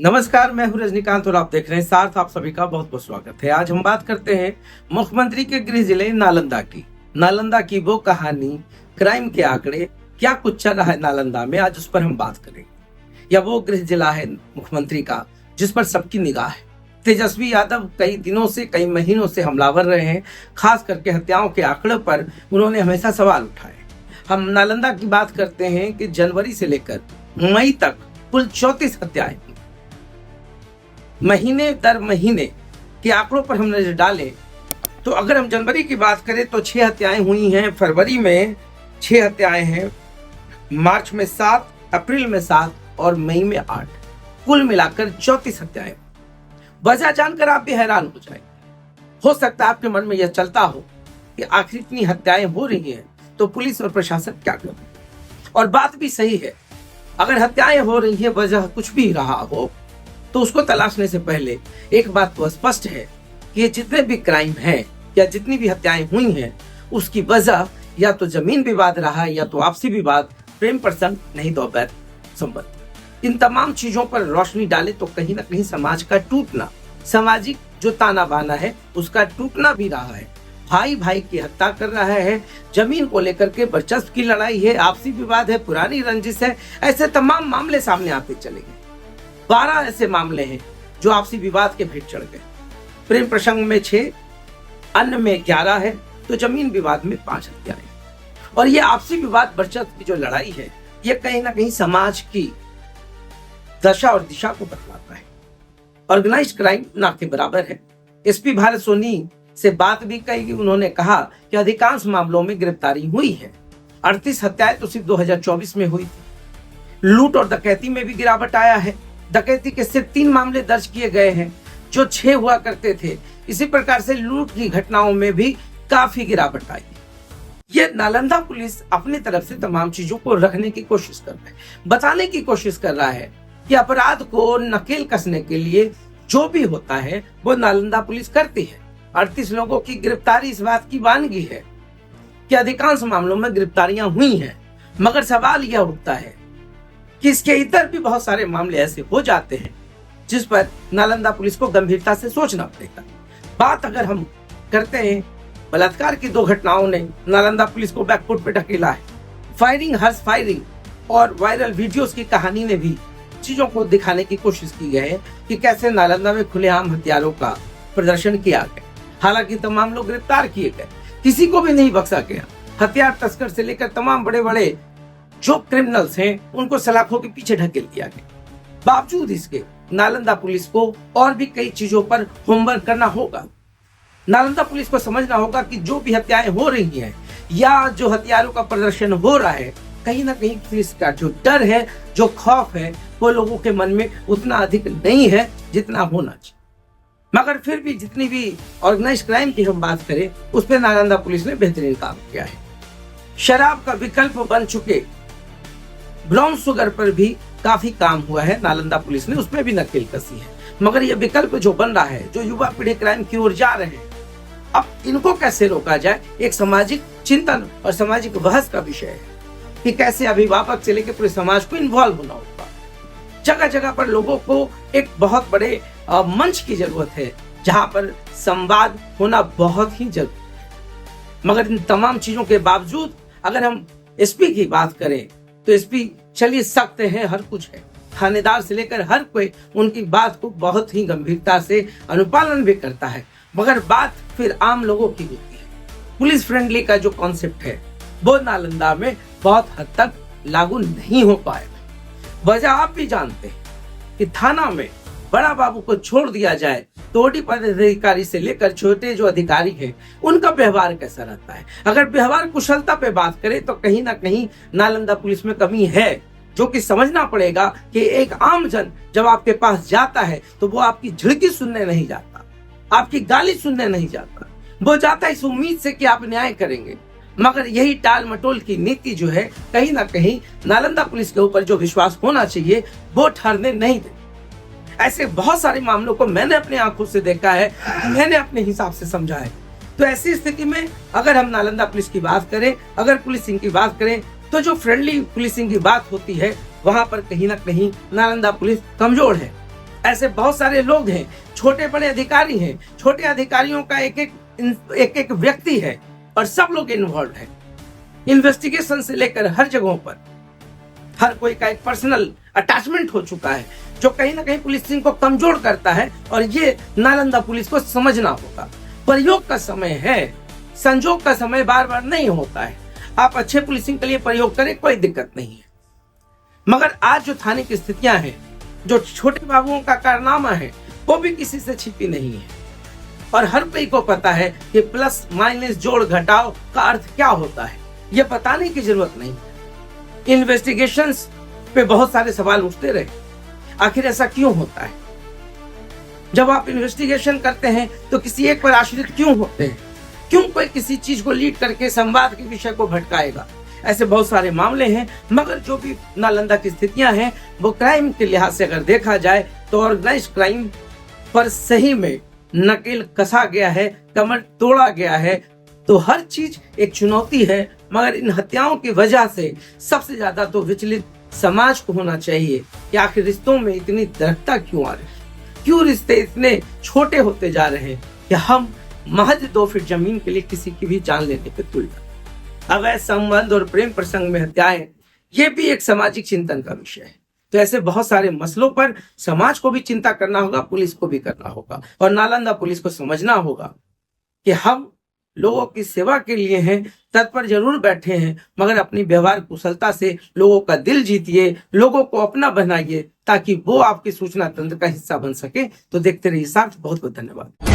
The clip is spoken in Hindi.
नमस्कार, मैं हूं रजनीकांत और आप देख रहे हैं सार्थ। आप सभी का बहुत बहुत स्वागत है। आज हम बात करते हैं मुख्यमंत्री के गृह जिले नालंदा की। नालंदा की वो कहानी, क्राइम के आंकड़े, क्या कुछ चल रहा है नालंदा में, आज उस पर हम बात करेंगे। या वो गृह जिला है मुख्यमंत्री का जिस पर सबकी निगाह है। तेजस्वी यादव कई दिनों से, कई महीनों से हमलावर रहे हैं। खास करके हत्याओं के आंकड़े पर उन्होंने हमेशा सवाल उठाए। हम नालंदा की बात करते हैं कि जनवरी से लेकर मई तक कुल 34 हत्याएं, महीने दर महीने के आंकड़ों पर हम नजर डालें तो अगर हम जनवरी की बात करें तो 6 हत्याएं हुई हैं, फरवरी में 6 हत्याएं हैं, मार्च में 7, अप्रैल में 7 और मई में 8, कुल मिलाकर 34 हत्याएं। वजह जानकर आप भी हैरान हो जाएंगे। हो सकता है आपके मन में यह चलता हो कि आखिर इतनी हत्याएं हो रही हैं तो पुलिस और प्रशासन क्या करे। और बात भी सही है, अगर हत्याएं हो रही हैं, वजह कुछ भी रहा हो, तो उसको तलाशने से पहले एक बात तो स्पष्ट है कि ये जितने भी क्राइम हैं या जितनी भी हत्याएं हुई हैं, उसकी वजह या तो जमीन विवाद रहा है, या तो आपसी विवाद, प्रेम प्रसंग, नहीं तो अवैध संबंध। इन तमाम चीजों पर रोशनी डाले तो कहीं ना कहीं समाज का टूटना, सामाजिक जो ताना बाना है उसका टूटना भी रहा है। भाई भाई की हत्या कर रहा है, जमीन को लेकर के वर्चस्व की लड़ाई है, आपसी विवाद है, पुरानी रंजिश है, ऐसे तमाम मामले सामने आते चले गए। 12 ऐसे मामले हैं जो आपसी विवाद के भेंट चढ़ गए। प्रेम प्रसंग में 6, अन्य में 11 है, तो जमीन विवाद में 5 हत्याएं। और ये आपसी विवाद वर्चस्व की जो लड़ाई है, ये कहीं ना कहीं समाज की दशा और दिशा को बतलाता है। ऑर्गेनाइज्ड क्राइम ना के बराबर है। एसपी भारत सोनी से बात भी कही, उन्होंने कहा कि अधिकांश मामलों में गिरफ्तारी हुई है। 38 हत्याएं तो सिर्फ 2024 में हुई थी। लूट और डकैती में भी गिरावट आया है। डकैती के सिर्फ 3 मामले दर्ज किए गए हैं जो 6 हुआ करते थे। इसी प्रकार से लूट की घटनाओं में भी काफी गिरावट आई। ये नालंदा पुलिस अपनी तरफ से तमाम चीजों को रखने की कोशिश कर रहा है, बताने की कोशिश कर रहा है कि अपराध को नकेल कसने के लिए जो भी होता है वो नालंदा पुलिस करती है। 38 लोगों की गिरफ्तारी इस बात की वानगी है कि अधिकांश मामलों में गिरफ्तारियां हुई हैं, मगर सवाल यह उठता है कि इसके इतर भी बहुत सारे मामले ऐसे हो जाते हैं जिस पर नालंदा पुलिस को गंभीरता से सोचना पड़ेगा। बात अगर हम करते हैं, बलात्कार की 2 घटनाओं ने नालंदा पुलिस को बैकफुट पे ढकेला है। फायरिंग, हर्ष फायरिंग और वायरल वीडियोस की कहानी ने भी चीजों को दिखाने की कोशिश की है कि कैसे नालंदा में खुलेआम हथियारों का प्रदर्शन किया गया। हालांकि तमाम लोग गिरफ्तार किए गए, किसी को भी नहीं बख्शा गया। हथियार तस्कर से लेकर तमाम बड़े बड़े जो क्रिमिनल्स हैं उनको सलाखों के पीछे ढकेल दिया गया। बावजूद इसके नालंदा पुलिस को और भी कई चीजों पर होमवर्क करना होगा। नालंदा पुलिस को समझना होगा कि जो भी हत्याएं हो रही हैं या जो हथियारों का प्रदर्शन हो रहा है, कहीं ना कहीं पुलिस का जो डर है, जो खौफ है, वो लोगों के मन में उतना अधिक नहीं है जितना होना चाहिए। मगर फिर भी जितनी भी ऑर्गेनाइज्ड क्राइम की हम बात करें, उस पर नालंदा पुलिस ने बेहतरीन काम किया है। शराब का विकल्प बन चुके ब्राउन शुगर पर भी काफी काम हुआ है। नालंदा पुलिस ने उसमें भी नकेल कसी है। मगर यह विकल्प जो बन रहा है, जो युवा पीढ़ी क्राइम की ओर जा रहे हैं, अब इनको कैसे रोका जाए, एक सामाजिक चिंतन और सामाजिक बहस का विषय है कि कैसे अभिभावक से लेकर पूरे समाज को इन्वॉल्व होना होगा। जगह जगह पर लोगों को एक बहुत बड़े मंच की जरूरत है जहां पर संवाद होना बहुत ही जरूरी है। मगर इन तमाम चीजों के बावजूद अगर हम एसपी की बात करें तो एसपी चलिए सख्त है, हर कुछ है, थानेदार से लेकर हर कोई उनकी बात को बहुत ही गंभीरता से अनुपालन भी करता है। मगर बात फिर आम लोगों की होती है। पुलिस फ्रेंडली का जो कॉन्सेप्ट है वो नालंदा में बहुत हद तक लागू नहीं हो पाएगा। वजह आप भी जानते हैं कि थाना में बड़ा बाबू को छोड़ दिया जाए तो ओडी पदाधिकारी से लेकर छोटे जो अधिकारी हैं उनका व्यवहार कैसा रहता है। अगर व्यवहार कुशलता पे बात करें तो कहीं ना कहीं नालंदा पुलिस में कमी है, जो कि समझना पड़ेगा कि एक आम जन जब आपके पास जाता है तो वो आपकी झिड़की सुनने नहीं जाता, आपकी गाली सुनने नहीं जाता, वो जाता है इस उम्मीद से कि आप न्याय करेंगे। मगर यही टाल मटोल की नीति जो है, कहीं ना कहीं नालंदा पुलिस के ऊपर जो विश्वास होना चाहिए वो ठहरने नहीं देती। ऐसे बहुत सारे मामलों को मैंने अपनी आंखों से देखा है, मैंने अपने हिसाब से समझा है। तो ऐसी स्थिति में अगर हम नालंदा पुलिस की बात करें, अगर पुलिसिंग की बात करें, तो जो फ्रेंडली पुलिसिंग की बात होती है वहां पर कहीं ना कहीं नालंदा पुलिस कमजोर है। ऐसे बहुत सारे लोग हैं, छोटे बड़े अधिकारी हैं, छोटे अधिकारियों का एक व्यक्ति है और सब लोग इन्वॉल्व है। इन्वेस्टिगेशन से लेकर हर जगहों पर हर कोई का एक पर्सनल अटैचमेंट हो चुका है, जो कहीं ना कहीं पुलिसिंग को कमजोर करता है। और ये नालंदा पुलिस को समझना होगा। प्रयोग का समय है, संजोग का समय बार बार नहीं होता है। आप अच्छे पुलिसिंग के लिए प्रयोग करें, कोई दिक्कत नहीं है। मगर आज जो थाने की स्थितियां हैं, जो छोटे बाबुओं का कारनामा है, वो भी किसी से छिपी नहीं है और हर कोई को पता है कि प्लस माइनस जोड़ घटाव का अर्थ क्या होता है। ये बताने की जरूरत नहीं। इन्वेस्टिगेशंस पे बहुत सारे सवाल उठते रहे, आखिर ऐसा क्यों होता है? जब आप इन्वेस्टिगेशन करते हैं तो किसी एक पर आश्रित क्यों होते हैं? क्यों कोई किसी चीज को लीड करके संवाद के विषय को भटकाएगा? ऐसे बहुत सारे मामले हैं। मगर जो भी नालंदा की स्थितियां हैं, वो क्राइम के लिहाज से अगर देखा जाए तो ऑर्गेनाइज क्राइम पर सही में नकेल कसा गया है, कमर तोड़ा गया है। तो हर चीज एक चुनौती है, मगर इन हत्याओं की वजह से सबसे ज्यादा तो विचलित समाज को होना चाहिए कि आखिर रिश्तों में इतनी दृढ़ता क्यों आ रही है, क्यों रिश्ते इतने छोटे होते जा रहे हैं कि हम महज 2 फीट जमीन के लिए किसी की भी जान लेने पे तुल जाते। अवैध संबंध और प्रेम प्रसंग में हत्याएं, ये भी एक सामाजिक चिंतन का विषय है। तो ऐसे बहुत सारे मसलों पर समाज को भी चिंता करना होगा, पुलिस को भी करना होगा और नालंदा पुलिस को समझना होगा कि हम लोगों की सेवा के लिए हैं, तत्पर जरूर बैठे हैं, मगर अपनी व्यवहार कुशलता से लोगों का दिल जीतिए, लोगों को अपना बनाइए, ताकि वो आपके सूचना तंत्र का हिस्सा बन सके। तो देखते रहिए साथ। बहुत बहुत धन्यवाद।